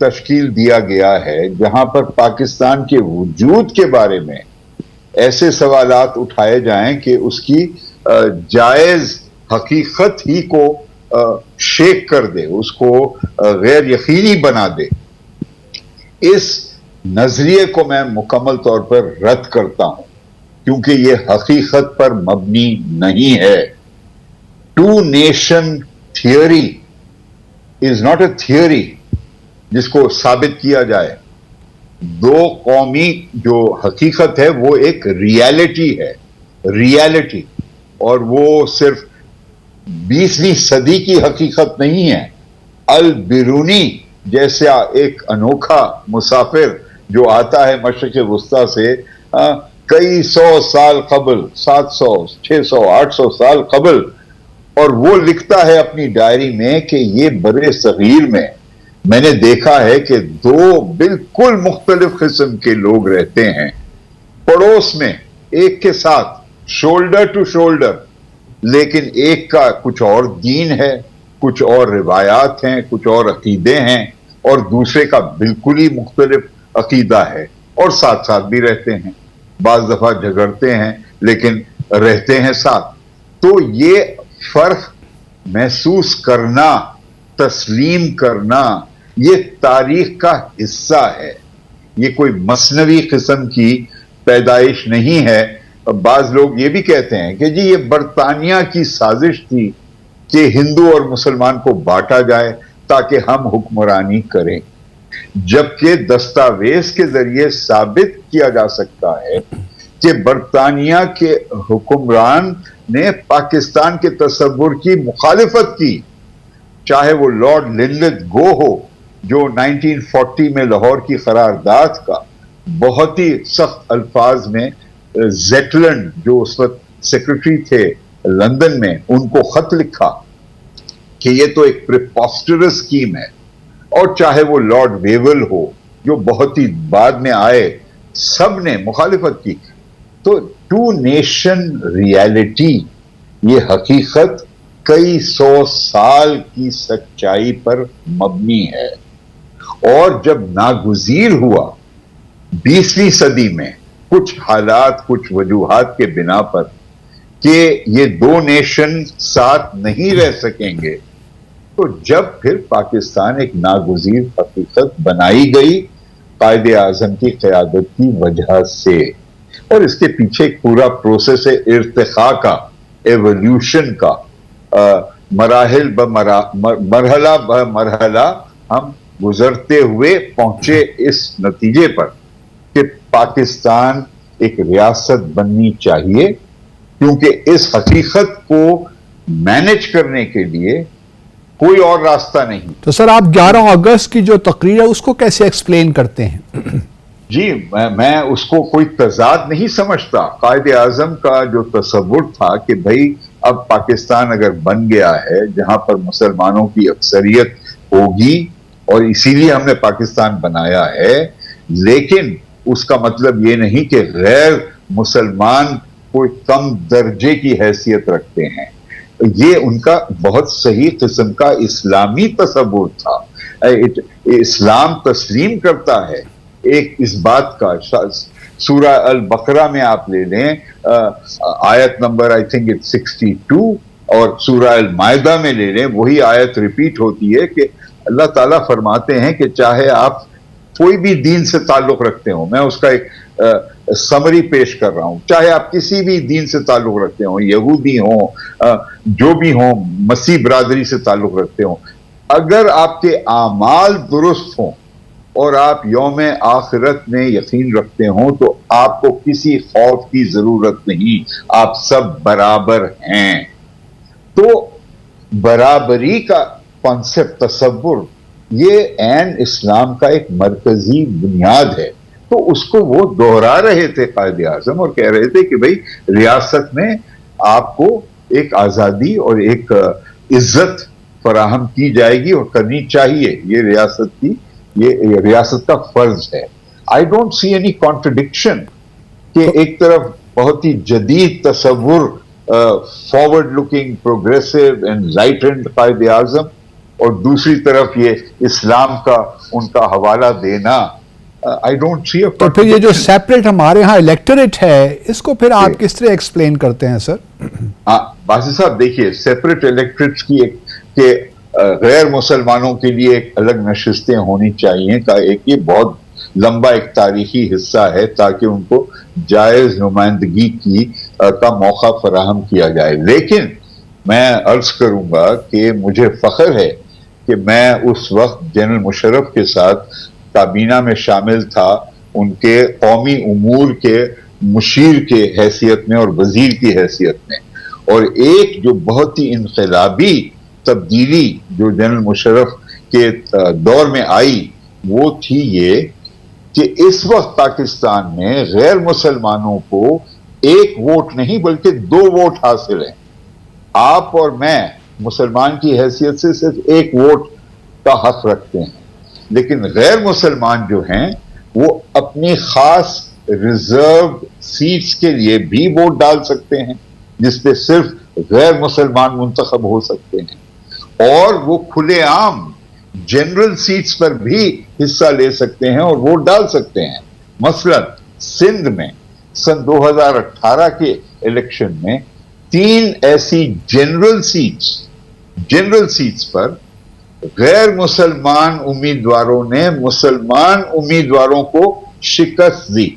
تشکیل دیا گیا ہے جہاں پر پاکستان کے وجود کے بارے میں ایسے سوالات اٹھائے جائیں کہ اس کی جائز حقیقت ہی کو شیک کر دے, اس کو غیر یقینی بنا دے, اس نظریے کو میں مکمل طور پر رد کرتا ہوں کیونکہ یہ حقیقت پر مبنی نہیں ہے. Two nation theory is not a theory جس کو ثابت کیا جائے. دو قومی جو حقیقت ہے وہ ایک ریالٹی ہے, ریالٹی, اور وہ صرف 20ویں صدی کی حقیقت نہیں ہے. البرونی جیسا ایک انوکھا مسافر جو آتا ہے مشرق وسطیٰ سے کئی 100 سال قبل, 700 600 800 سال قبل, اور وہ لکھتا ہے اپنی ڈائری میں کہ یہ برے صغیر میں نے دیکھا ہے کہ دو بالکل مختلف قسم کے لوگ رہتے ہیں پڑوس میں ایک کے ساتھ, شولڈر ٹو شولڈر, لیکن ایک کا کچھ اور دین ہے, کچھ اور روایات ہیں, کچھ اور عقیدے ہیں, اور دوسرے کا بالکل ہی مختلف عقیدہ ہے, اور ساتھ ساتھ بھی رہتے ہیں. بعض دفعہ جھگڑتے ہیں لیکن رہتے ہیں ساتھ. تو یہ فرق محسوس کرنا, تسلیم کرنا, یہ تاریخ کا حصہ ہے. یہ کوئی مثنوی قسم کی پیدائش نہیں ہے. بعض لوگ یہ بھی کہتے ہیں کہ جی یہ برطانیہ کی سازش تھی کہ ہندو اور مسلمان کو بانٹا جائے تاکہ ہم حکمرانی کریں, جبکہ دستاویز کے ذریعے ثابت کیا جا سکتا ہے کہ برطانیہ کے حکمران نے پاکستان کے تصور کی مخالفت کی, چاہے وہ لارڈ لنلت گو ہو جو 1940 میں لاہور کی قرارداد کا بہت ہی سخت الفاظ میں زیٹلنڈ جو اس وقت سیکرٹری تھے لندن میں ان کو خط لکھا کہ یہ تو ایک پریپوسٹرس اسکیم ہے, اور چاہے وہ لارڈ ویول ہو جو بہت ہی بعد میں آئے, سب نے مخالفت کی. تو ٹو نیشن ریالٹی یہ حقیقت کئی 100 سال کی سچائی پر مبنی ہے, اور جب ناگزیر ہوا 20ویں صدی میں کچھ حالات, کچھ وجوہات کے بنا پر کہ یہ دو نیشن ساتھ نہیں رہ سکیں گے, تو جب پھر پاکستان ایک ناگزیر حقیقت بنائی گئی قائد اعظم کی قیادت کی وجہ سے, اور اس کے پیچھے ایک پورا پروسیس ہے ارتقاء کا, ایولیوشن کا, مرحلہ مرحلہ ہم گزرتے ہوئے پہنچے اس نتیجے پر کہ پاکستان ایک ریاست بننی چاہیے, کیونکہ اس حقیقت کو مینج کرنے کے لیے کوئی اور راستہ نہیں. تو سر آپ 11 اگست کی جو تقریر ہے اس کو کیسے ایکسپلین کرتے ہیں؟ جی میں اس کو کوئی تضاد نہیں سمجھتا. قائد اعظم کا جو تصور تھا کہ بھائی اب پاکستان اگر بن گیا ہے جہاں پر مسلمانوں کی اکثریت ہوگی, اور اسی لیے ہم نے پاکستان بنایا ہے, لیکن اس کا مطلب یہ نہیں کہ غیر مسلمان کوئی کم درجے کی حیثیت رکھتے ہیں. یہ ان کا بہت صحیح قسم کا اسلامی تصور تھا. اسلام تسلیم کرتا ہے ایک اس بات کا. سورہ البقرہ میں آپ لے لیں آیت نمبر I think it's 62, اور سورہ المائدہ میں لے لیں وہی آیت ریپیٹ ہوتی ہے کہ اللہ تعالیٰ فرماتے ہیں کہ چاہے آپ کوئی بھی دین سے تعلق رکھتے ہوں, میں اس کا ایک سمری پیش کر رہا ہوں, چاہے آپ کسی بھی دین سے تعلق رکھتے ہوں, یہودی ہوں, جو بھی ہوں, مسیح برادری سے تعلق رکھتے ہوں, اگر آپ کے اعمال درست ہوں اور آپ یوم آخرت میں یقین رکھتے ہوں تو آپ کو کسی خوف کی ضرورت نہیں, آپ سب برابر ہیں. تو برابری کا کانسیپٹ, تصور, یہ عین اسلام کا ایک مرکزی بنیاد ہے. تو اس کو وہ دوہرا رہے تھے قائد اعظم, اور کہہ رہے تھے کہ بھئی ریاست میں آپ کو ایک آزادی اور ایک عزت فراہم کی جائے گی اور کرنی چاہیے, یہ ریاست کی, یہ ریاست کا فرض ہے. I don't see any contradiction کہ ایک طرف بہت ہی جدید تصور, forward looking, progressive and right hand Quaid Azam, اور دوسری طرف یہ اسلام کا ان کا حوالہ دینا. I don't see a تو پھر یہ جو contradiction. سیپریٹ ہمارے ہاں الیکٹریٹ ہے اس کو پھر آپ کس طرح ایکسپلین کرتے ہیں سر؟ ہاں باسی صاحب دیکھیے سیپریٹ الیکٹریٹس کی کہ غیر مسلمانوں کے لیے ایک الگ نشستیں ہونی چاہیے کا ایک یہ بہت لمبا ایک تاریخی حصہ ہے تاکہ ان کو جائز نمائندگی کی کا موقع فراہم کیا جائے. لیکن میں عرض کروں گا کہ مجھے فخر ہے کہ میں اس وقت جنرل مشرف کے ساتھ کابینہ میں شامل تھا ان کے قومی امور کے مشیر کے حیثیت میں اور وزیر کی حیثیت میں. اور ایک جو بہت ہی انقلابی تبدیلی جو جنرل مشرف کے دور میں آئی وہ تھی یہ کہ اس وقت پاکستان میں غیر مسلمانوں کو ایک ووٹ نہیں بلکہ 2 ووٹ حاصل ہیں. آپ اور میں مسلمان کی حیثیت سے صرف 1 ووٹ کا حق رکھتے ہیں لیکن غیر مسلمان جو ہیں وہ اپنی خاص ریزرو سیٹس کے لیے بھی ووٹ ڈال سکتے ہیں جس پہ صرف غیر مسلمان منتخب ہو سکتے ہیں اور وہ کھلے عام جنرل سیٹس پر بھی حصہ لے سکتے ہیں اور ووٹ ڈال سکتے ہیں. مثلا سندھ میں سن 2018 کے الیکشن میں 3 ایسی جنرل سیٹس پر غیر مسلمان امیدواروں نے مسلمان امیدواروں کو شکست دی.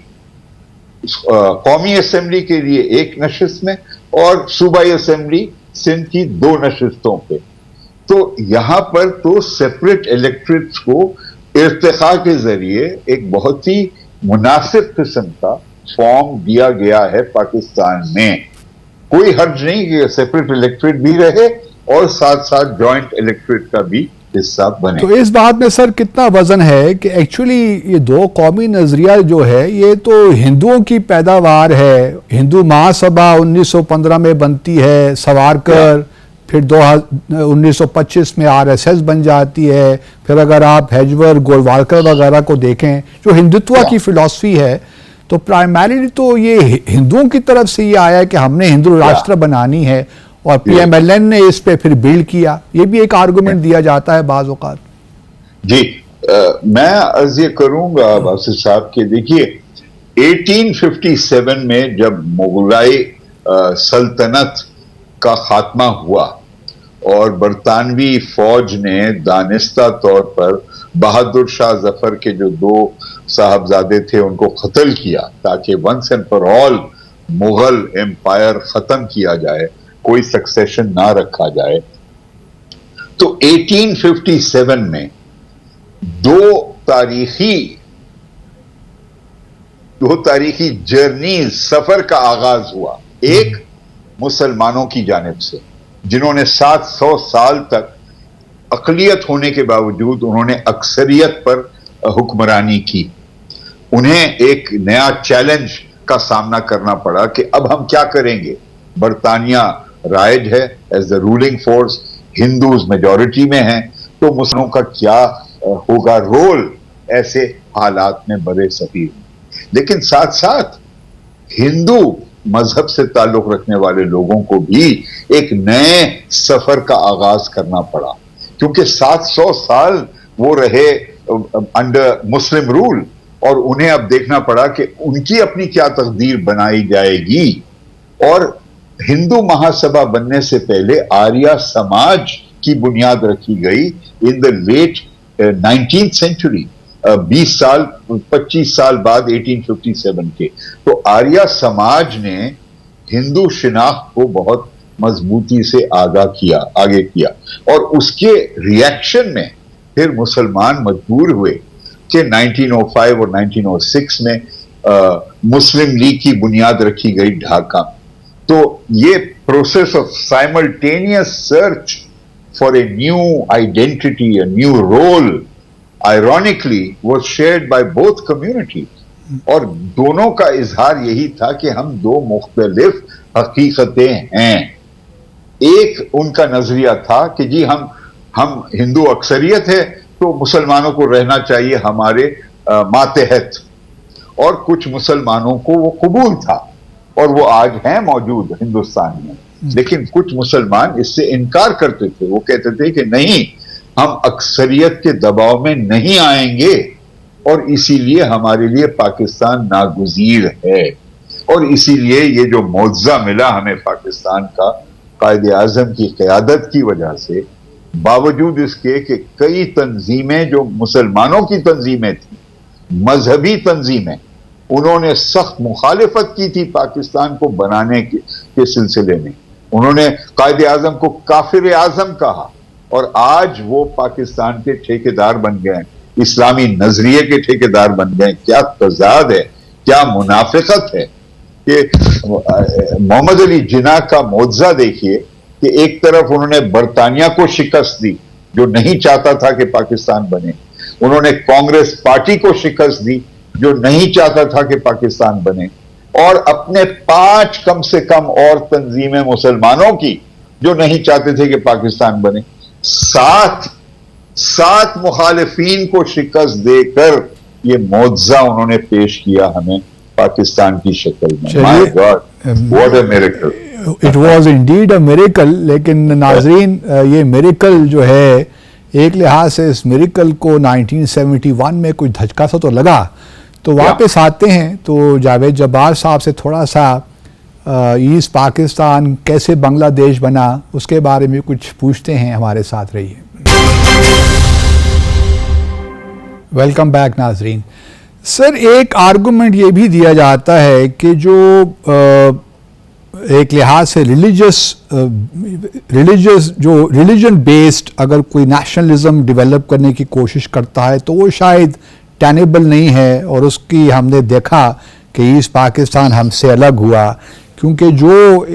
قومی اسمبلی کے لیے 1 نشست میں اور صوبائی اسمبلی سندھ کی 2 نشستوں پہ. تو یہاں پر تو سیپریٹ الیکٹریٹس کو ارتقاء کے ذریعے ایک بہت ہی مناسب قسم کا فارم دیا گیا ہے پاکستان میں. کوئی حرج نہیں کہ سیپریٹ الیکٹریٹ بھی رہے اور ساتھ ساتھ جوائنٹ الیکٹریٹ کا بھی حصہ بنے. تو اس بات میں سر کتنا وزن ہے کہ ایکچولی یہ 2 قومی نظریہ جو ہے یہ تو ہندوؤں کی پیداوار ہے. ہندو مہاسبھا 1915 میں بنتی ہے سوارکر پھر 1925 میں RSS بن جاتی ہے. پھر اگر آپ ہیجور گولوالکر وغیرہ کو دیکھیں جو ہندوتوا کی فلسفی ہے تو پرائمریلی تو یہ ہندوؤں کی طرف سے یہ آیا کہ ہم نے ہندو راشٹر بنانی ہے اور PMLN نے اس پہ پھر بلڈ کیا. یہ بھی ایک آرگومنٹ دیا جاتا ہے بعض اوقات. جی میں عرض یہ کروں گا باسی صاحب کہ دیکھیے 1857 میں جب مغلائی سلطنت کا خاتمہ ہوا اور برطانوی فوج نے دانستہ طور پر بہادر شاہ ظفر کے جو 2 صاحبزادے تھے ان کو قتل کیا تاکہ once and for all Mughal empire ختم کیا جائے کوئی سکسیشن نہ رکھا جائے. تو 1857 میں 2 تاریخی جرنیز سفر کا آغاز ہوا. ایک مسلمانوں کی جانب سے جنہوں نے 700 سال تک اقلیت ہونے کے باوجود انہوں نے اکثریت پر حکمرانی کی. انہیں ایک نیا چیلنج کا سامنا کرنا پڑا کہ اب ہم کیا کریں گے. برطانیہ رائج ہے as a ruling force, Hindus majority میں ہیں, تو مسلمانوں کا کیا ہوگا رول ایسے حالات میں برے صغیر. لیکن ساتھ ساتھ ہندو مذہب سے تعلق رکھنے والے لوگوں کو بھی ایک نئے سفر کا آغاز کرنا پڑا کیونکہ 700 سال وہ رہے انڈر مسلم رول اور انہیں اب دیکھنا پڑا کہ ان کی اپنی کیا تقدیر بنائی جائے گی. اور ہندو مہاسبھا بننے سے پہلے آریہ سماج کی بنیاد رکھی گئی ان دا لیٹ 19th سینچری 25 سال بعد 1857 کے. تو آریہ سماج نے ہندو شناخت کو بہت مضبوطی سے آگے کیا اور اس کے ریاکشن میں پھر مسلمان مجبور ہوئے کہ 1905 اور 1906 میں مسلم لیگ کی بنیاد رکھی گئی ڈھاکہ. تو یہ process of simultaneous search for a new identity, a new role, ironically was shared by both communities. اور دونوں کا اظہار یہی تھا کہ ہم 2 مختلف حقیقتیں ہیں. ایک ان کا نظریہ تھا کہ جی ہم ہندو اکثریت ہے تو مسلمانوں کو رہنا چاہیے ہمارے ماتحت, اور کچھ مسلمانوں کو وہ قبول تھا اور وہ آج ہیں موجود ہندوستان میں. لیکن کچھ مسلمان اس سے انکار کرتے تھے, وہ کہتے تھے کہ نہیں, ہم اکثریت کے دباؤ میں نہیں آئیں گے، اور اسی لیے ہمارے لیے پاکستان ناگزیر ہے، اور اسی لیے یہ جو معجزہ ملا ہمیں پاکستان کا قائد اعظم کی قیادت کی وجہ سے، باوجود اس کے کہ کئی تنظیمیں جو مسلمانوں کی تنظیمیں تھیں، مذہبی تنظیمیں، انہوں نے سخت مخالفت کی تھی پاکستان کو بنانے کے سلسلے میں، انہوں نے قائد اعظم کو کافر اعظم کہا، اور آج وہ پاکستان کے ٹھیکیدار بن گئے ہیں، اسلامی نظریے کے ٹھیکیدار بن گئے ہیں۔ کیا تضاد ہے، کیا منافقت ہے کہ محمد علی جناح کا معجزہ دیکھیے کہ ایک طرف انہوں نے برطانیہ کو شکست دی جو نہیں چاہتا تھا کہ پاکستان بنے، انہوں نے کانگریس پارٹی کو شکست دی جو نہیں چاہتا تھا کہ پاکستان بنے، اور اپنے 5 کم سے کم اور تنظیمیں مسلمانوں کی جو نہیں چاہتے تھے کہ پاکستان بنے، 7 مخالفین کو شکست دے کر یہ معجزہ انہوں نے پیش کیا ہمیں پاکستان کی شکل میں۔ My God, what a miracle! It was indeed a miracle، لیکن ناظرین یہ میریکل جو ہے ایک لحاظ سے اس میریکل کو 1971 میں کچھ دھچکا سا تو لگا، تو واپس آتے ہیں تو جاوید جبار صاحب سے تھوڑا سا ایسٹ پاکستان کیسے بنگلہ دیش بنا اس کے بارے میں کچھ پوچھتے ہیں، ہمارے ساتھ رہیے۔ ویلکم بیک ناظرین۔ سر ایک آرگومنٹ یہ بھی دیا جاتا ہے کہ جو ایک لحاظ سے ریلیجن بیسڈ اگر کوئی نیشنلزم ڈیولپ کرنے کی کوشش کرتا ہے تو وہ شاید ٹینیبل نہیں ہے، اور اس کی ہم نے دیکھا کہ ایسٹ پاکستان ہم سے الگ ہوا، کیونکہ جو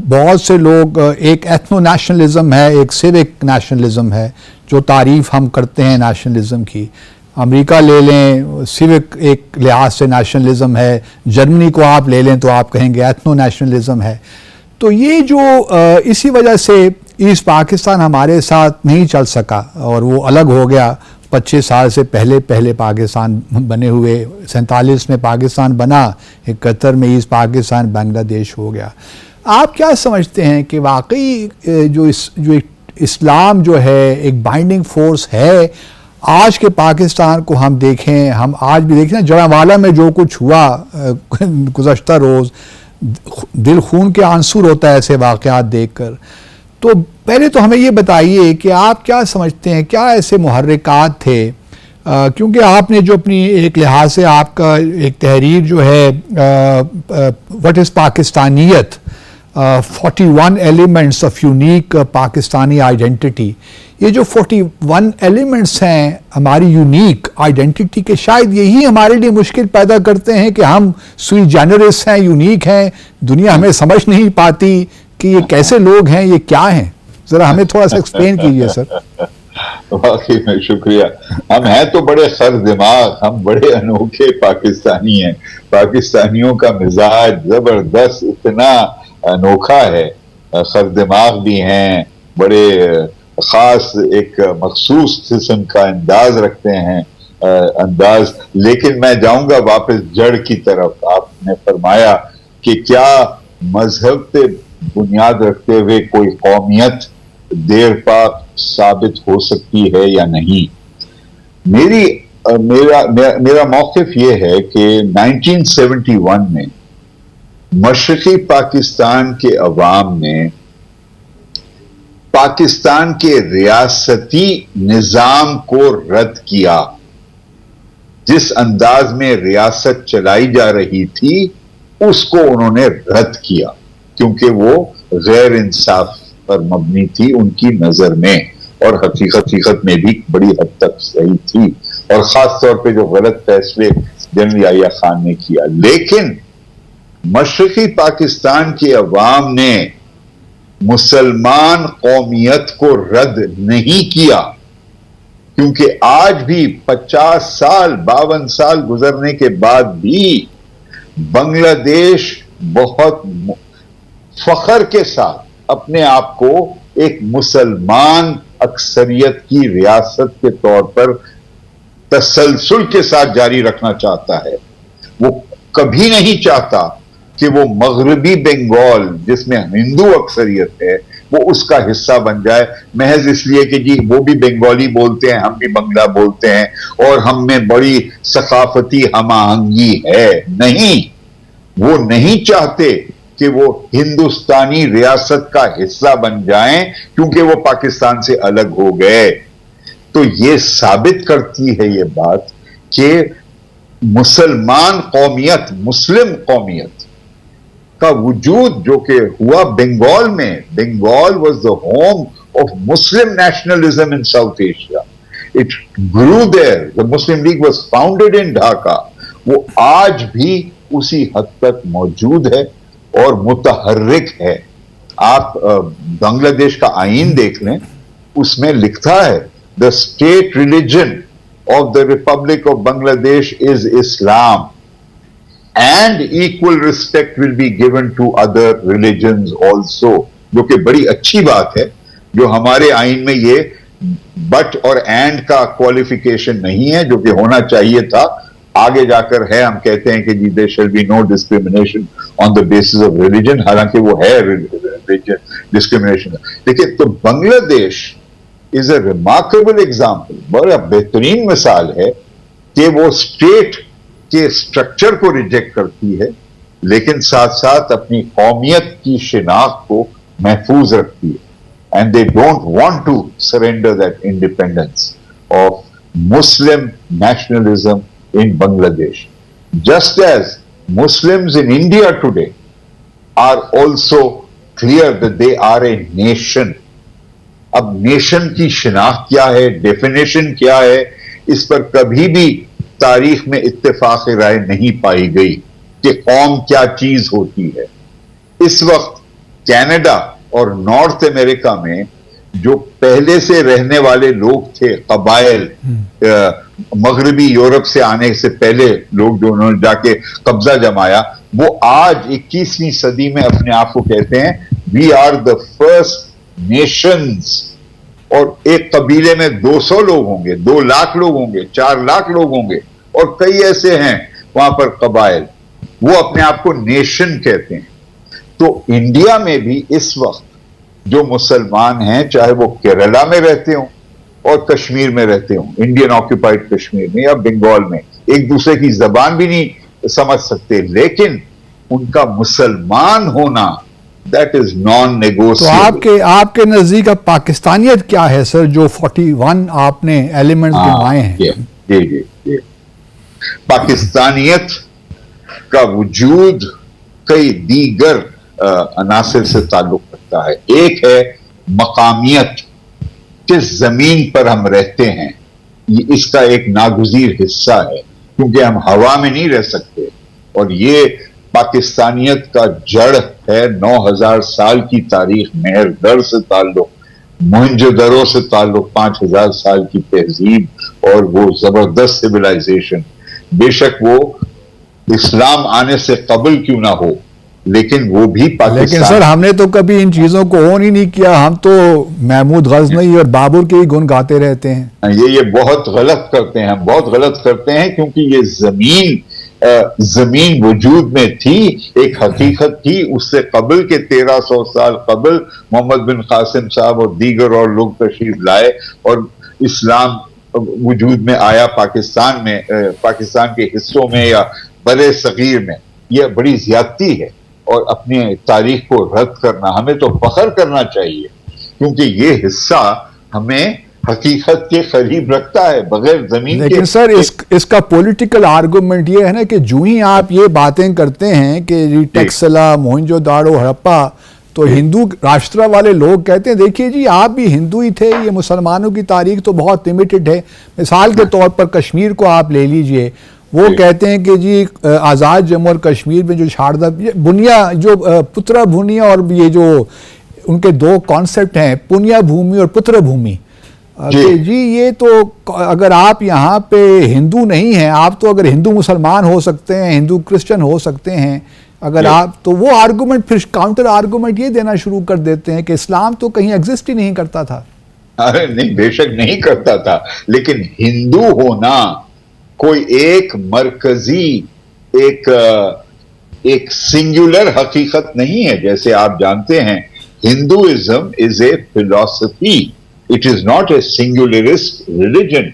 بہت سے لوگ ایک ایتھنو نیشنلزم ہے، ایک سیوک نیشنلزم ہے جو تعریف ہم کرتے ہیں نیشنلزم کی، امریکہ لے لیں سیوک ایک لحاظ سے نیشنلزم ہے، جرمنی کو آپ لے لیں تو آپ کہیں گے ایتھنو نیشنلزم ہے، تو یہ جو اسی وجہ سے ایسٹ پاکستان ہمارے ساتھ نہیں چل سکا اور وہ الگ ہو گیا 25 سال سے پہلے پاکستان بنے ہوئے، 47 میں پاکستان بنا، 71 میں ایسٹ پاکستان بنگلہ دیش ہو گیا۔ آپ کیا سمجھتے ہیں کہ واقعی جو اسلام جو ہے ایک بائنڈنگ فورس ہے؟ آج کے پاکستان کو ہم دیکھیں، ہم آج بھی دیکھیں جڑانوالہ میں جو کچھ ہوا گزشتہ روز، دل خون کے آنسور ہوتا ہے ایسے واقعات دیکھ کر۔ تو پہلے تو ہمیں یہ بتائیے کہ آپ کیا سمجھتے ہیں، کیا ایسے محرکات تھے، کیونکہ آپ نے جو اپنی ایک لحاظ سے آپ کا ایک تحریر جو ہے وٹ از پاکستانیت 41 elements of unique Pakistani identity, یہ جو 41 ایلیمنٹس ہیں ہماری یونیک آئیڈینٹی کے، شاید یہی ہمارے لیے مشکل پیدا کرتے ہیں کہ ہم سوئی جینرس ہیں، یونیک ہیں، دنیا ہمیں سمجھ نہیں پاتی کہ یہ کیسے لوگ ہیں، یہ کیا ہیں؟ ذرا ہمیں تھوڑا سا ایکسپلین کیجیے سر۔ واقعی میں شکریہ۔ ہم ہیں تو بڑے خر دماغ، ہم بڑے انوکھے پاکستانی ہیں، پاکستانیوں کا مزاج زبردست اتنا انوکھا ہے، خر دماغ بھی ہیں، بڑے خاص ایک مخصوص قسم کا انداز رکھتے ہیں انداز۔ لیکن میں جاؤں گا واپس جڑ کی طرف۔ آپ نے فرمایا کہ کیا مذہب پہ بنیاد رکھتے ہوئے کوئی قومیت دیر پا ثابت ہو سکتی ہے یا نہیں؟ میرا موقف یہ ہے کہ 1971 میں مشرقی پاکستان کے عوام نے پاکستان کے ریاستی نظام کو رد کیا، جس انداز میں ریاست چلائی جا رہی تھی اس کو انہوں نے رد کیا، کیونکہ وہ غیر انصاف پر مبنی تھی ان کی نظر میں، اور حقیقت میں بھی بڑی حد تک صحیح تھی، اور خاص طور پہ جو غلط فیصلے جنرل یحییٰ خان نے کیا۔ لیکن مشرقی پاکستان کے عوام نے مسلمان قومیت کو رد نہیں کیا، کیونکہ آج بھی 50 سال 52 سال گزرنے کے بعد بھی بنگلہ دیش بہت فخر کے ساتھ اپنے آپ کو ایک مسلمان اکثریت کی ریاست کے طور پر تسلسل کے ساتھ جاری رکھنا چاہتا ہے۔ وہ کبھی نہیں چاہتا کہ وہ مغربی بنگال جس میں ہندو اکثریت ہے، وہ اس کا حصہ بن جائے، محض اس لیے کہ جی وہ بھی بنگالی بولتے ہیں، ہم بھی بنگلہ بولتے ہیں اور ہم میں بڑی ثقافتی ہم آہنگی ہے. نہیں، وہ نہیں چاہتے کہ وہ ہندوستانی ریاست کا حصہ بن جائیں کیونکہ وہ پاکستان سے الگ ہو گئے. تو یہ ثابت کرتی ہے یہ بات کہ مسلمان قومیت، مسلم قومیت کا وجود جو کہ ہوا بنگال میں، Bengal was the home of Muslim nationalism in South Asia. It grew there. The Muslim League was founded in Dhaka. وہ آج بھی اسی حد تک موجود ہے اور متحرک ہے. آپ بنگلہ دیش کا آئین دیکھ لیں، اس میں لکھا ہے the state religion of the Republic of Bangladesh is Islam and equal respect will be given to other religions also. جو کہ بڑی اچھی بات ہے، جو ہمارے آئین میں یہ بٹ اور اینڈ کا کوالیفیکیشن نہیں ہے جو کہ ہونا چاہیے تھا. آگے جا کر ہے، ہم کہتے ہیں کہ جی there shall be no discrimination on the basis of religion، حالانکہ وہ ہے discrimination. دیکھیں تو بنگلہ دیش is a remarkable example، بڑا بہترین مثال ہے کہ وہ اسٹیٹ کے اسٹرکچر کو ریجیکٹ کرتی ہے لیکن ساتھ ساتھ اپنی قومیت کی شناخت کو محفوظ رکھتی ہے. And they don't want to surrender that independence of Muslim nationalism in Bangladesh. Just as Muslims in India today are also clear that they are a nation. اب نیشن کی شناخت کیا ہے، ڈیفینیشن کیا ہے، اس پر کبھی بھی تاریخ میں اتفاق رائے نہیں پائی گئی کہ قوم کیا چیز ہوتی ہے. اس وقت کینیڈا اور نارتھ امریکہ میں جو پہلے سے رہنے والے لوگ تھے، قبائل، مغربی یورپ سے آنے سے پہلے لوگ جو انہوں نے جا کے قبضہ جمایا، وہ آج 21ویں صدی میں اپنے آپ کو کہتے ہیں we are the first nations. اور ایک قبیلے میں 200 لوگ ہوں گے، 2 لاکھ لوگ ہوں گے، 4 لاکھ لوگ ہوں گے اور کئی ایسے ہیں وہاں پر قبائل، وہ اپنے آپ کو نیشن کہتے ہیں. تو انڈیا میں بھی اس وقت جو مسلمان ہیں، چاہے وہ کیرلا میں رہتے ہوں اور کشمیر میں رہتے ہوں، انڈین آکوپائڈ کشمیر میں یا بنگال میں، ایک دوسرے کی زبان بھی نہیں سمجھ سکتے، لیکن ان کا مسلمان ہونا that is non-negotiable. تو آپ کے نزدیک اب پاکستانیت کیا ہے سر، جو 41 آپ نے ایلیمنٹس گنوائے ہیں؟ جی پاکستانیت کا وجود کئی دیگر عناصر سے تعلق رکھتا ہے. ایک ہے مقامیت، کس زمین پر ہم رہتے ہیں، یہ اس کا ایک ناگزیر حصہ ہے کیونکہ ہم ہوا میں نہیں رہ سکتے. اور یہ پاکستانیت کا جڑ ہے 9000 سال کی تاریخ، مہر در سے تعلق، موہنجو-دڑو سے تعلق، 5000 سال کی تہذیب اور وہ زبردست سویلائزیشن. بے شک وہ اسلام آنے سے قبل کیوں نہ ہو لیکن وہ بھی پاکستان. لیکن سر ہم نے تو کبھی ان چیزوں کو اون ہی نہیں کیا، ہم تو محمود غزنوی اور بابر کے ہی گن گاتے رہتے ہیں. یہ بہت غلط کرتے ہیں، ہم بہت غلط کرتے ہیں کیونکہ یہ زمین وجود میں تھی، ایک حقیقت تھی. اس سے قبل کے 1300 سال قبل محمد بن قاسم صاحب اور دیگر اور لوگ تشریف لائے اور اسلام وجود میں آیا پاکستان میں، پاکستان کے حصوں میں یا بر صغیر میں. یہ بڑی زیادتی ہے اور اپنی تاریخ کو رد کرنا، ہمیں تو فخر کرنا چاہیے کیونکہ یہ حصہ ہمیں حقیقت کے قریب رکھتا ہے بغیر زمین کے. لیکن سر اس کا پولیٹیکل آرگومنٹ یہ ہے نا کہ جو ہی آپ یہ باتیں کرتے ہیں کہ ٹیکسلا، موہنجو داڑو، ہڑپا، تو ہندو راشٹرا والے لوگ کہتے ہیں دیکھیے جی آپ بھی ہندو ہی تھے، یہ مسلمانوں کی تاریخ تو بہت لمیٹڈ ہے. مثال کے طور پر کشمیر کو آپ لے لیجئے، وہ کہتے ہیں کہ جی آزاد جموں اور کشمیر میں جو شاردا بنیا، جو پترا بھونیا، اور یہ جو ان کے 2 کانسیپٹ ہیں پنیا بھومی اور پتر بھومی، جی یہ تو اگر آپ یہاں پہ ہندو نہیں ہیں، آپ تو اگر ہندو مسلمان ہو سکتے ہیں، ہندو کرسچن ہو سکتے ہیں، اگر آپ تو وہ آرگومنٹ پھر کاؤنٹر آرگومنٹ یہ دینا شروع کر دیتے ہیں کہ اسلام تو کہیں ایگزسٹ ہی نہیں کرتا تھا. ارے نہیں، بے شک نہیں کرتا تھا، لیکن ہندو ہونا کوئی ایک مرکزی ایک سنگولر حقیقت نہیں ہے. جیسے آپ جانتے ہیں Hinduism is a philosophy. It is not a singularist religion.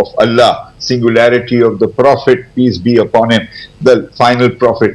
of Allah, singularity of the prophet, peace be upon him, the final prophet.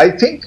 I think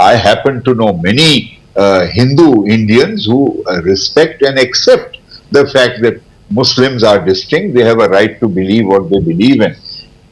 I happen to know many Hindu Indians who respect and accept the fact that Muslims are distinct, they have a right to believe what they believe in.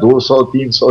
200, 300,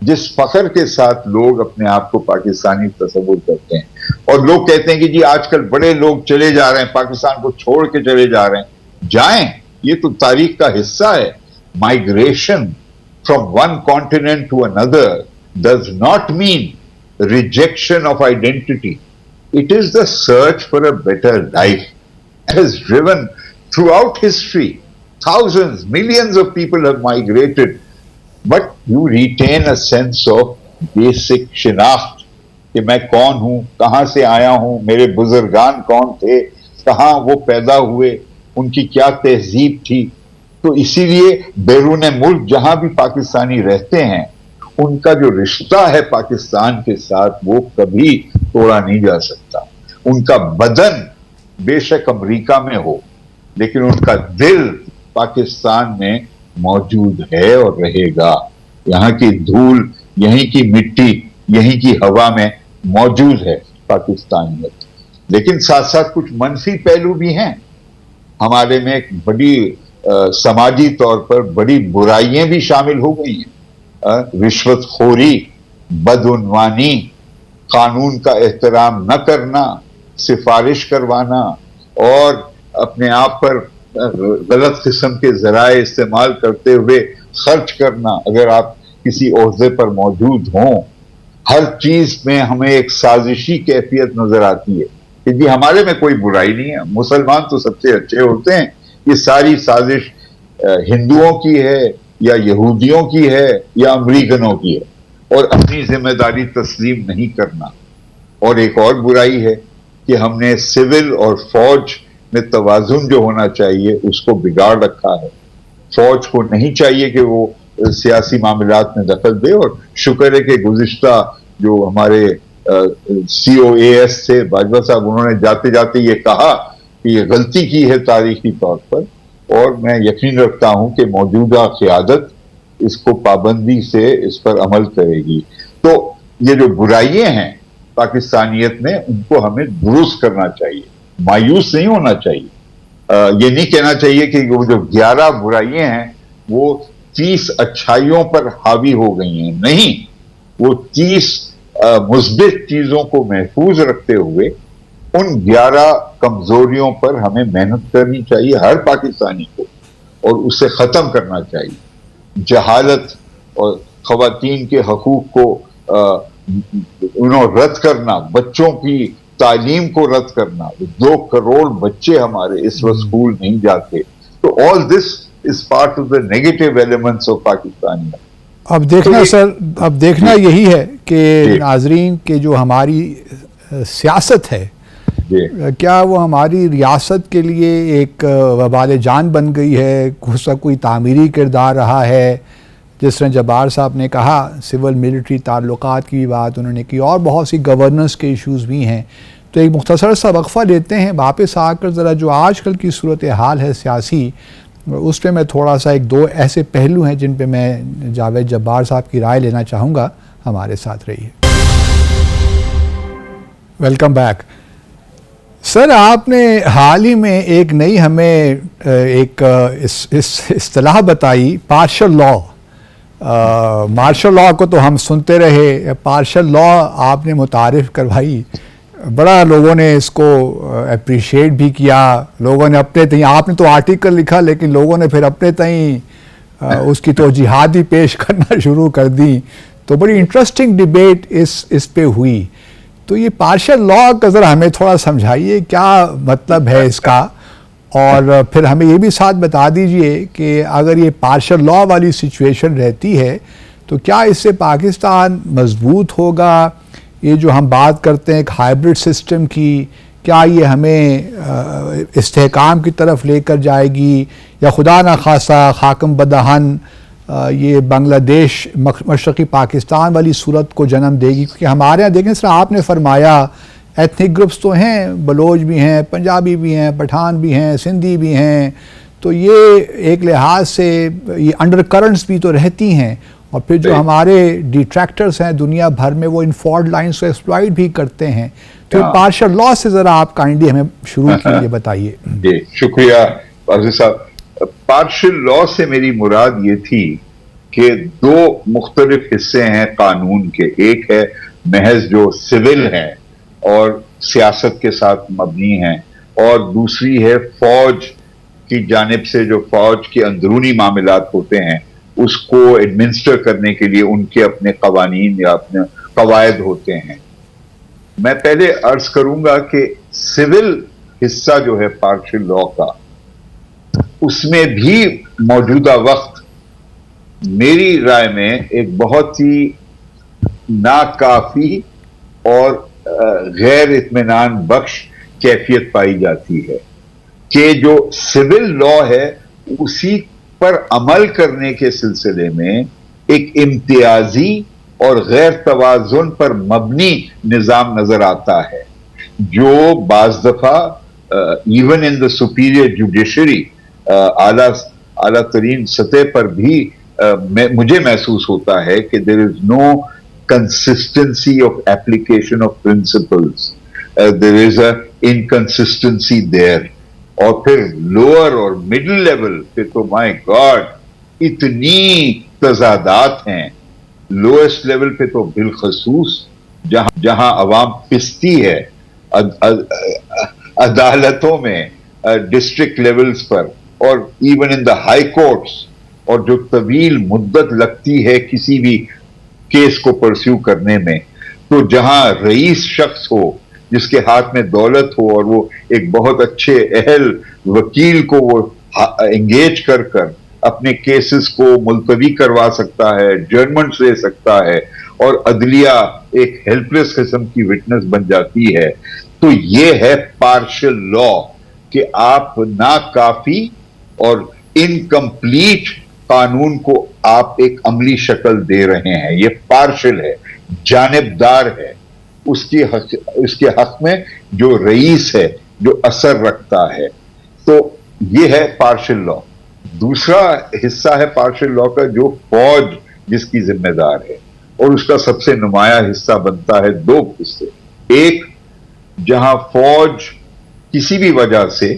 جس فخر کے ساتھ لوگ اپنے آپ کو پاکستانی تصور کرتے ہیں. اور لوگ کہتے ہیں کہ جی آج کل بڑے لوگ چلے جا رہے ہیں, پاکستان کو چھوڑ کے چلے جا رہے ہیں. جائیں, یہ تو تاریخ کا حصہ ہے. Migration from one continent to another does not mean rejection of identity. It is the search for a better life. It has driven throughout history. Thousands, millions of people have migrated, but you retain a sense of basic شناخت کہ میں کون ہوں, کہاں سے آیا ہوں, میرے بزرگان کون تھے, کہاں وہ پیدا ہوئے, ان کی کیا تہذیب تھی. تو اسی لیے بیرون ملک جہاں بھی پاکستانی رہتے ہیں ان کا جو رشتہ ہے پاکستان کے ساتھ وہ کبھی توڑا نہیں جا سکتا. ان کا بدن بے شک امریکہ میں ہو لیکن ان کا دل پاکستان میں موجود ہے اور رہے گا. یہاں کی دھول, یہیں کی مٹی, یہیں کی ہوا میں موجود ہے پاکستانیت. لیکن ساتھ ساتھ کچھ منفی پہلو بھی ہیں. ہمارے میں ایک بڑی سماجی طور پر بڑی برائیاں بھی شامل ہو گئی ہیں. رشوت خوری, بدعنوانی, قانون کا احترام نہ کرنا, سفارش کروانا اور اپنے آپ پر غلط قسم کے ذرائع استعمال کرتے ہوئے خرچ کرنا. اگر آپ کسی عہدے پر موجود ہوں, ہر چیز میں ہمیں ایک سازشی کیفیت نظر آتی ہے کہ جی ہمارے میں کوئی برائی نہیں ہے, مسلمان تو سب سے اچھے ہوتے ہیں, یہ ساری سازش ہندوؤں کی ہے یا یہودیوں کی ہے یا امریکنوں کی ہے, اور اپنی ذمہ داری تسلیم نہیں کرنا. اور ایک اور برائی ہے کہ ہم نے سول اور فوج میں توازن جو ہونا چاہیے اس کو بگاڑ رکھا ہے. فوج کو نہیں چاہیے کہ وہ سیاسی معاملات میں دخل دے, اور شکر ہے کہ گزشتہ جو ہمارے COAS تھے باجوہ صاحب, انہوں نے جاتے جاتے یہ کہا کہ یہ غلطی کی ہے تاریخی طور پر, اور میں یقین رکھتا ہوں کہ موجودہ قیادت اس کو پابندی سے اس پر عمل کرے گی. تو یہ جو برائیاں ہیں پاکستانیت میں ان کو ہمیں درست کرنا چاہیے, مایوس نہیں ہونا چاہیے. یہ نہیں کہنا چاہیے کہ وہ جو 11 برائیاں ہیں وہ 30 اچھائیوں پر حاوی ہو گئی ہیں. نہیں, وہ 30 مثبت چیزوں کو محفوظ رکھتے ہوئے ان 11 کمزوریوں پر ہمیں محنت کرنی چاہیے ہر پاکستانی کو, اور اسے ختم کرنا چاہیے. جہالت اور خواتین کے حقوق کو رد کرنا, بچوں کی تعلیم کو رد کرنا. 2 کروڑ بچے ہمارے اس وقت اسکول نہیں جاتے. تو all this is part of the negative elements of Pakistani. اب دیکھنا سر, اب دیکھنا یہی ہے کہ ناظرین کہ جو ہماری سیاست ہے کیا وہ ہماری ریاست کے لیے ایک وبال جان بن گئی ہے, اس کا کوئی تعمیری کردار رہا ہے. جس طرح جبار صاحب نے کہا سول ملٹری تعلقات کی بات انہوں نے کی, اور بہت سی گورننس کے ایشوز بھی ہیں. تو ایک مختصر سا وقفہ لیتے ہیں, واپس آ کر ذرا جو آج کل کی صورتحال ہے سیاسی, اس پہ میں تھوڑا سا 1-2 ایسے پہلو ہیں جن پہ میں جاوید جبار صاحب کی رائے لینا چاہوں گا. ہمارے ساتھ رہیے. Welcome back. سر, آپ نے حال ہی میں ایک نئی ہمیں ایک اصطلاح بتائی, پارشل لا. مارشل لا کو تو ہم سنتے رہے, پارشل لا آپ نے متعارف کروائی. بڑا لوگوں نے اس کو اپریشیٹ بھی کیا, لوگوں نے اپنے تئیں, آپ نے تو آرٹیکل لکھا لیکن لوگوں نے پھر اپنے تئیں اس کی توجیحات بھی پیش کرنا شروع کر دی. تو بڑی انٹرسٹنگ ڈیبیٹ اس پہ ہوئی. تو یہ پارشل لا کا ذرا ہمیں تھوڑا سمجھائیے کیا مطلب ہے اس کا, اور پھر ہمیں یہ بھی ساتھ بتا دیجئے کہ اگر یہ پارشل لا والی سچویشن رہتی ہے تو کیا اس سے پاکستان مضبوط ہوگا؟ یہ جو ہم بات کرتے ہیں ایک ہائبرڈ سسٹم کی, کیا یہ ہمیں استحکام کی طرف لے کر جائے گی, یا خدا نخواستہ خاکم بدہن یہ بنگلہ دیش مشرقی پاکستان والی صورت کو جنم دے گی؟ کیونکہ ہمارے یہاں دیکھیں, اس طرح آپ نے فرمایا ایتھنک گروپس تو ہیں, بلوچ بھی ہیں, پنجابی بھی ہیں, پٹھان بھی ہیں, سندھی بھی ہیں, تو یہ ایک لحاظ سے یہ انڈر کرنٹس بھی تو رہتی ہیں. اور پھر جو ہمارے ڈیٹریکٹرز ہیں دنیا بھر میں وہ ان فالٹ لائنس کو ایکسپلائٹ بھی کرتے ہیں. تو پارشل لا سے ذرا آپ کائنڈلی ہمیں شروع کیجیے, بتائیے. جی شکریہ عزیز صاحب. پارشل لا سے میری مراد یہ تھی کہ دو مختلف حصے ہیں قانون کے. ایک ہے محض جو سول ہیں اور سیاست کے ساتھ مبنی ہیں, اور دوسری ہے فوج کی جانب سے جو فوج کے اندرونی معاملات ہوتے ہیں اس کو ایڈمنسٹر کرنے کے لیے ان کے اپنے قوانین یا اپنے قواعد ہوتے ہیں. میں پہلے عرض کروں گا کہ سول حصہ جو ہے پارشل لا کا, اس میں بھی موجودہ وقت میری رائے میں ایک بہت ہی ناکافی اور غیر اطمینان بخش کیفیت پائی جاتی ہے کہ جو سول لا ہے اسی پر عمل کرنے کے سلسلے میں ایک امتیازی اور غیر توازن پر مبنی نظام نظر آتا ہے, جو بعض دفعہ even in the superior judiciary اعلیٰ ترین سطح پر بھی مجھے محسوس ہوتا ہے کہ there is no consistency of application of principles, there is a inconsistency there. اور پھر لوور اور مڈل لیول پہ تو مائی گاڈ اتنی تضادات ہیں. لوئسٹ لیول پہ تو بالخصوص جہاں عوام پستی ہے عدالتوں میں, ڈسٹرکٹ لیولز پر, اور even in the high courts, اور جو طویل مدت لگتی ہے کسی بھی کیس کو پرسیو کرنے میں, تو جہاں رئیس شخص ہو جس کے ہاتھ میں دولت ہو اور وہ ایک بہت اچھے اہل وکیل کو وہ انگیج کر اپنے کیسز کو ملتوی کروا سکتا ہے, ججمنٹس لے سکتا ہے, اور عدلیہ ایک ہیلپ لیس قسم کی وٹنس بن جاتی ہے. تو یہ ہے پارشل لا کہ آپ ناکافی اور انکمپلیٹ قانون کو آپ ایک عملی شکل دے رہے ہیں. یہ پارشل ہے, جانبدار ہے, اس کے حق میں جو رئیس ہے جو اثر رکھتا ہے. تو یہ ہے پارشل لا. دوسرا حصہ ہے پارشل لا کا جو فوج جس کی ذمہ دار ہے, اور اس کا سب سے نمایاں حصہ بنتا ہے دو حصے. ایک جہاں فوج کسی بھی وجہ سے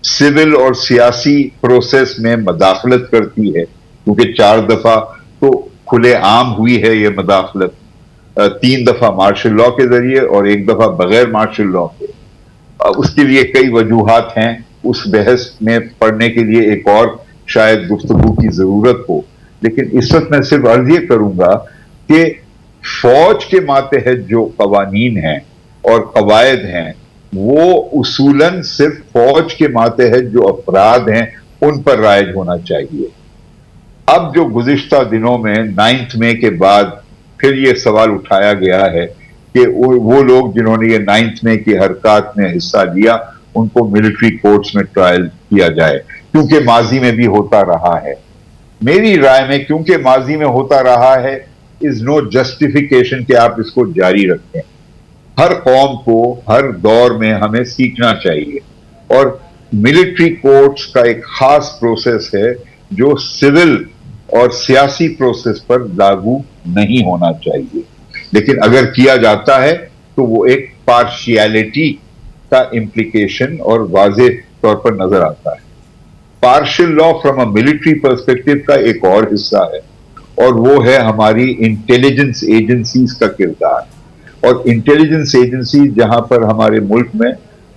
سول اور سیاسی پروسیس میں مداخلت کرتی ہے, کیونکہ 4 دفعہ تو کھلے عام ہوئی ہے یہ مداخلت, 3 دفعہ مارشل لا کے ذریعے اور 1 دفعہ بغیر مارشل لا کے. اس کے لیے کئی وجوہات ہیں, اس بحث میں پڑھنے کے لیے ایک اور شاید گفتگو کی ضرورت ہو, لیکن اس وقت میں صرف عرض یہ کروں گا کہ فوج کے ماتحت جو قوانین ہیں اور قواعد ہیں وہ اصولاً صرف فوج کے ماتحت جو افراد ہیں ان پر رائج ہونا چاہیے. اب جو گزشتہ دنوں میں 9 مئی کے بعد پھر یہ سوال اٹھایا گیا ہے کہ وہ لوگ جنہوں نے یہ 9 مئی کی حرکات میں حصہ لیا ان کو ملٹری کورٹس میں ٹرائل کیا جائے, کیونکہ ماضی میں بھی ہوتا رہا ہے. میری رائے میں کیونکہ ماضی میں ہوتا رہا ہے از نو جسٹیفیکیشن کہ آپ اس کو جاری رکھیں. ہر قوم کو ہر دور میں ہمیں سیکھنا چاہیے, اور ملٹری کورٹس کا ایک خاص پروسیس ہے جو سول اور سیاسی پروسیس پر لاگو نہیں ہونا چاہیے, لیکن اگر کیا جاتا ہے تو وہ ایک پارشیلٹی کا امپلیکیشن اور واضح طور پر نظر آتا ہے. Partial law from a military perspective کا ایک اور حصہ ہے, اور وہ ہے ہماری انٹیلیجنس ایجنسیز کا کردار. اور انٹیلیجنس ایجنسی جہاں پر ہمارے ملک میں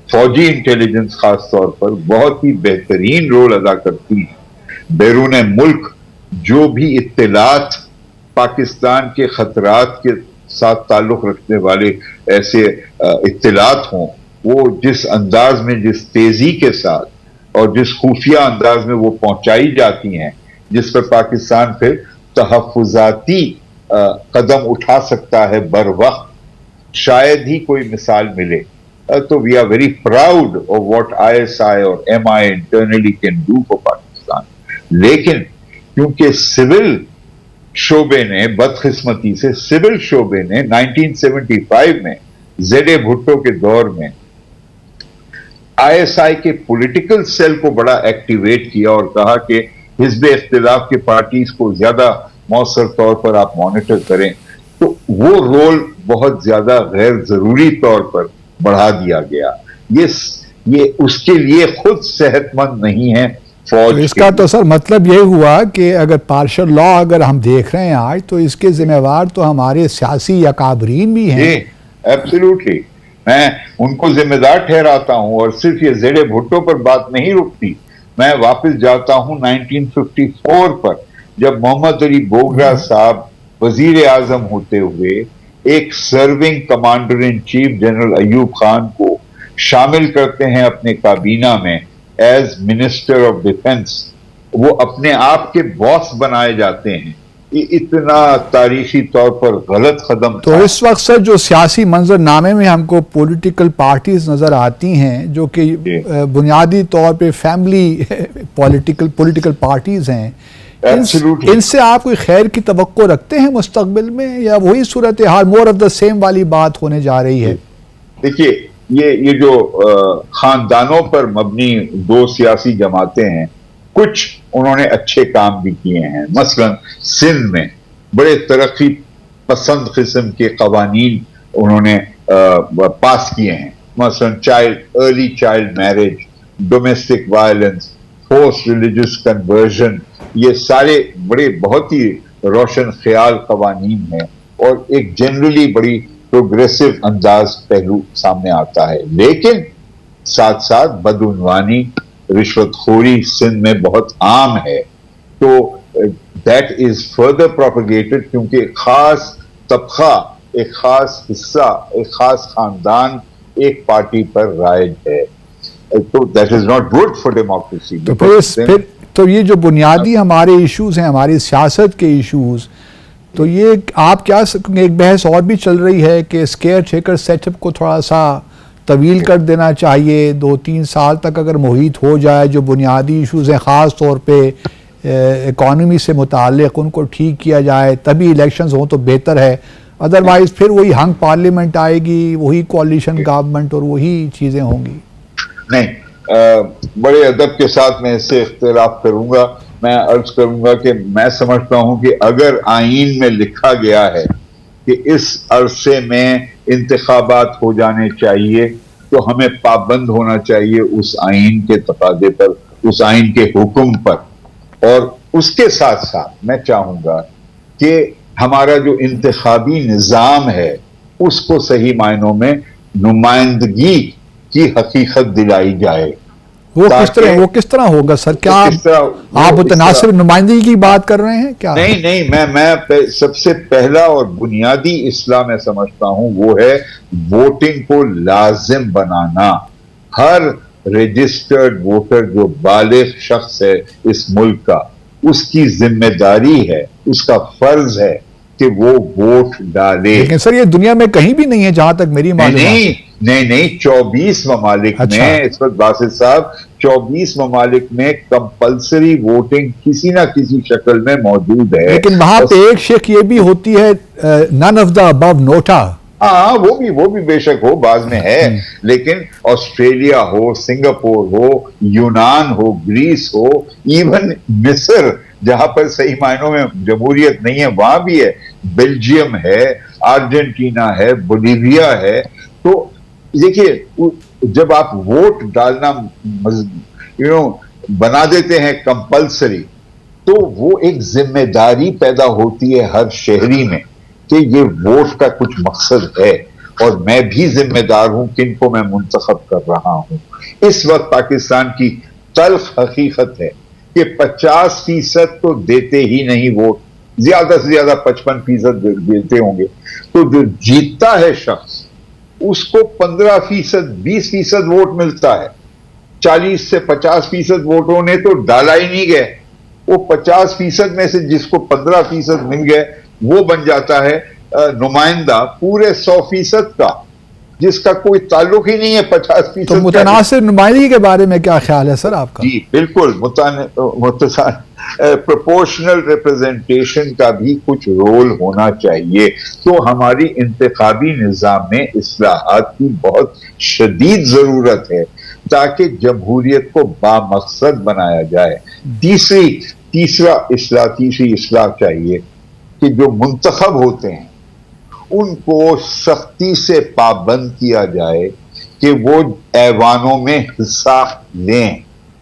فوجی انٹیلیجنس خاص طور پر بہت ہی بہترین رول ادا کرتی ہے. بیرون ملک جو بھی اطلاعات پاکستان کے خطرات کے ساتھ تعلق رکھنے والے ایسے اطلاعات ہوں, وہ جس انداز میں, جس تیزی کے ساتھ اور جس خفیہ انداز میں وہ پہنچائی جاتی ہیں, جس پر پاکستان پھر تحفظاتی قدم اٹھا سکتا ہے بر وقت, شاید ہی کوئی مثال ملے. تو we are very proud of what ISI اور MI internally can do for Pakistan. لیکن کیونکہ سول شعبے نے بدقسمتی سے 1975 میں زیڈ بھٹو کے دور میں ISI کے پولیٹیکل سیل کو بڑا ایکٹیویٹ کیا اور کہا کہ حزب اختلاف کے پارٹیز کو زیادہ مؤثر طور پر آپ مانیٹر کریں, تو وہ رول بہت زیادہ غیر ضروری طور پر بڑھا دیا گیا. یہ اس کے لیے خود صحت مند نہیں ہے فوج تو اس کا تو سر مطلب یہ ہوا کہ اگر پارشل لا اگر ہم دیکھ رہے ہیں آج تو اس کے ذمہ وار تو ہمارے سیاسی اکابرین بھی ہیں. ایبسلیوٹلی میں ان کو ذمہ دار ٹھہراتا ہوں. اور صرف یہ زیڈ بھٹو پر بات نہیں رکتی, میں واپس جاتا ہوں 1954 پر, جب محمد علی بوگرا صاحب وزیر اعظم ہوتے ہوئے ایک serving commander in chief general Ayub Khan کو شامل کرتے ہیں اپنے کابینہ میں ایز منسٹر آف ڈیفنس. وہ اپنے آپ کے باس بنائے جاتے ہیں. یہ اتنا تاریخی طور پر غلط قدم تو تھا. اس وقت سر جو سیاسی منظر نامے میں ہم کو پولیٹیکل پارٹیز نظر آتی ہیں جو کہ بنیادی طور پہ فیملی پولیٹیکل پارٹیز ہیں, ان سے آپ کوئی خیر کی توقع رکھتے ہیں مستقبل میں, یا وہی صورتحال مور آف دا سیم والی بات ہونے جا رہی ہے؟ دیکھیے یہ جو خاندانوں پر مبنی دو سیاسی جماعتیں ہیں, کچھ انہوں نے اچھے کام بھی کیے ہیں. مثلا سندھ میں بڑے ترقی پسند قسم کے قوانین انہوں نے پاس کیے ہیں. مثلا early child marriage, domestic violence, force religious conversion, یہ سارے بڑے بہت ہی روشن خیال قوانین ہیں اور ایک جنرلی بڑی پروگریسو انداز پہلو سامنے آتا ہے. لیکن ساتھ ساتھ بدعنوانی, رشوت خوری سندھ میں بہت عام ہے. تو دیٹ از فردر پروپیگیٹڈ, کیونکہ ایک خاص طبقہ, ایک خاص حصہ, ایک خاص خاندان ایک پارٹی پر رائج ہے. تو that is not good for democracy. تو یہ جو بنیادی ہمارے ایشوز ہیں, ہماری سیاست کے ایشوز, تو یہ آپ کیا ایک بحث اور بھی چل رہی ہے کہ اسکیئر ٹیکر سیٹ اپ کو تھوڑا سا طویل کر دینا چاہیے, 2-3 سال تک اگر محیط ہو جائے, جو بنیادی ایشوز ہیں خاص طور پہ اکانومی سے متعلق ان کو ٹھیک کیا جائے, تبھی الیکشنز ہوں تو بہتر ہے. ادروائز پھر وہی ہنگ پارلیمنٹ آئے گی, وہی کولیشن گورنمنٹ اور وہی چیزیں ہوں گی. نہیں, بڑے ادب کے ساتھ میں اس سے اختلاف کروں گا. میں عرض کروں گا کہ میں سمجھتا ہوں کہ اگر آئین میں لکھا گیا ہے کہ اس عرصے میں انتخابات ہو جانے چاہیے, تو ہمیں پابند ہونا چاہیے اس آئین کے تقاضے پر, اس آئین کے حکم پر. اور اس کے ساتھ ساتھ میں چاہوں گا کہ ہمارا جو انتخابی نظام ہے اس کو صحیح معنوں میں نمائندگی کی حقیقت دلائی جائے. وہ کس طرح ہوگا سر؟ کیا آپ متناسب نمائندگی کی بات کر رہے ہیں کیا؟ نہیں, میں سب سے پہلا اور بنیادی اصلاح میں سمجھتا ہوں وہ ہے ووٹنگ کو لازم بنانا. ہر رجسٹرڈ ووٹر جو بالغ شخص ہے اس ملک کا, اس کی ذمہ داری ہے, اس کا فرض ہے کہ وہ ووٹ ڈالے. لیکن سر یہ دنیا میں کہیں بھی نہیں ہے جہاں تک میری معلومات. نہیں 24 ممالک میں اس وقت باسط صاحب 24 ممالک میں کمپلسری ووٹنگ کسی نہ کسی شکل میں موجود ہے. لیکن وہاں پہ ایک شک یہ بھی ہوتی ہے, نن آف دا ابو نوٹا. ہاں وہ بھی بے شک ہو, بعض میں ہے. لیکن آسٹریلیا ہو, سنگاپور ہو, یونان ہو, گریس ہو, ایون مصر جہاں پر صحیح معنوں میں جمہوریت نہیں ہے وہاں بھی ہے, بیلجیم ہے, ارجنٹینا ہے, بولیویا ہے. تو دیکھیے جب آپ ووٹ ڈالنا بنا دیتے ہیں کمپلسری, تو وہ ایک ذمہ داری پیدا ہوتی ہے ہر شہری میں کہ یہ ووٹ کا کچھ مقصد ہے اور میں بھی ذمہ دار ہوں کن کو میں منتخب کر رہا ہوں. اس وقت پاکستان کی تلخ حقیقت ہے کہ 50% تو دیتے ہی نہیں ووٹ, زیادہ سے زیادہ 55% دیتے ہوں گے. تو جو جیتتا ہے شخص اس کو 15%, 20% ووٹ ملتا ہے. 40 سے 50% ووٹوں نے تو ڈالا ہی نہیں گئے. وہ 50% میں سے جس کو 15% مل گئے وہ بن جاتا ہے نمائندہ پورے 100% کا, جس کا کوئی تعلق ہی نہیں ہے 50%. تو متناسب نمائندگی کے بارے میں کیا خیال ہے سر آپ کا؟ جی بالکل, پروپورشنل ریپرزنٹیشن کا بھی کچھ رول ہونا چاہیے. تو ہماری انتخابی نظام میں اصلاحات کی بہت شدید ضرورت ہے تاکہ جمہوریت کو بامقصد بنایا جائے. تیسری اصلاح چاہیے کہ جو منتخب ہوتے ہیں ان کو سختی سے پابند کیا جائے کہ وہ ایوانوں میں حصہ لیں.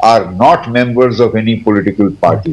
are not members of any political party.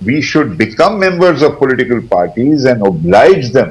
We should become members of political parties and oblige them.